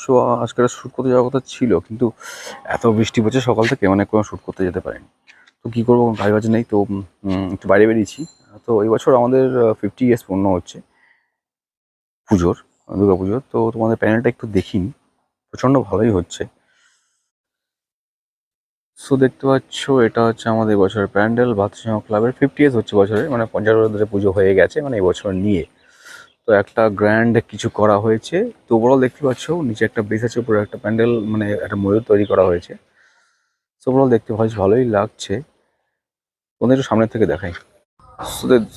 So আজকে একটা shoot করতে যাওয়ার কথা ছিল, কিন্তু এত বৃষ্টি পড়ছে সকাল থেকে, মানে কোনো শ্যুট করতে যেতে পারিনি। তো কী করবো, গাড়ি বাজ নেই, তো একটু বাইরে বেরিয়েছি। তো এই বছর আমাদের 50 ইয়ার্স পূর্ণ হচ্ছে পুজোর, দুর্গা পুজোর। তো তোমাদের প্যানেলটা একটু দেখিনি, প্রচণ্ড ভালোই হচ্ছে। সো দেখতে পাচ্ছ, এটা হচ্ছে আমাদের বছরের প্যান্ডেল। ভাতৃসংঘ ক্লাবের 50 ইয়ার্স হচ্ছে বছরে, মানে 50 বছর ধরে পুজো হয়ে গেছে, মানে এই বছর নিয়ে। তো একটা গ্র্যান্ড কিছু করা হয়েছে। তো ওভারঅল দেখতে পাচ্ছ, নিচে একটা বেস আছে, উপরে একটা প্যান্ডেল, মানে একটা ময়ূর তৈরি করা হয়েছে। সো ওভারঅল দেখতে বেশ ভালোই লাগছে। তোমাদের একটু সামনের থেকে দেখাই।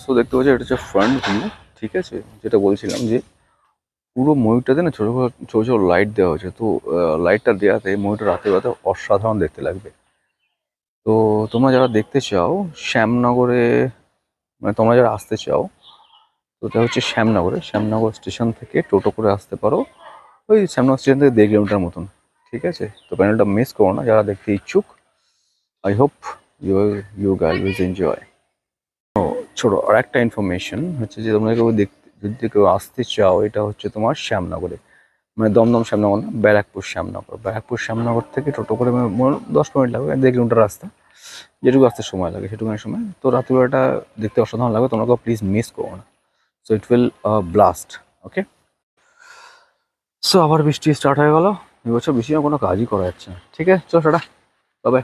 সো দেখতে পাচ্ছ, এটা হচ্ছে ফ্রন্ট ভিউ। ঠিক আছে, যেটা বলছিলাম যে পুরো ময়ূরটাতে না ছোটো ছোটো ছোটো লাইট দেওয়া হয়েছে। তো লাইটটা দেওয়াতে ময়ূরটা রাতের বেলাতে অসাধারণ দেখতে লাগবে। তো তোমরা যারা দেখতে চাও শ্যামনগরে, মানে তোমরা যারা আসতে চাও, তো এটা হচ্ছে শ্যামনগর স্টেশন থেকে টোটো করে আসতে পারো। ওই শ্যামনগর স্টেশন থেকে 1.5 কিলোমিটার মতন। ঠিক আছে, তো প্যানেলটা মিস করো না যারা দেখতে ইচ্ছুক। I hope you you guys will enjoy. ছোটো আর একটা ইনফরমেশন হচ্ছে যে তোমরা কেউ দেখতে, যদি কেউ আসতে চাও, এটা হচ্ছে তোমার শ্যামনগরে, মানে দমদম শ্যামনগর না, ব্যারাকপুর শ্যামনগর থেকে টোটো করে 10 মিনিট লাগবে, 1.5 কিলোমিটার রাস্তা। যেটুকু আসতে সময় লাগে সেটুকুনি সময়। তো রাত্রিবেলাটা দেখতে অসাধারণ লাগবে, তোমরা কেউ প্লিজ মিস করো না। So it will blast. Okay, so আবার বৃষ্টি স্টার্ট হয়ে গেল। এবছর বেশি কোনো কাজই করা যাচ্ছে না। ঠিক আছে, চলো টাটা, বাই বাই।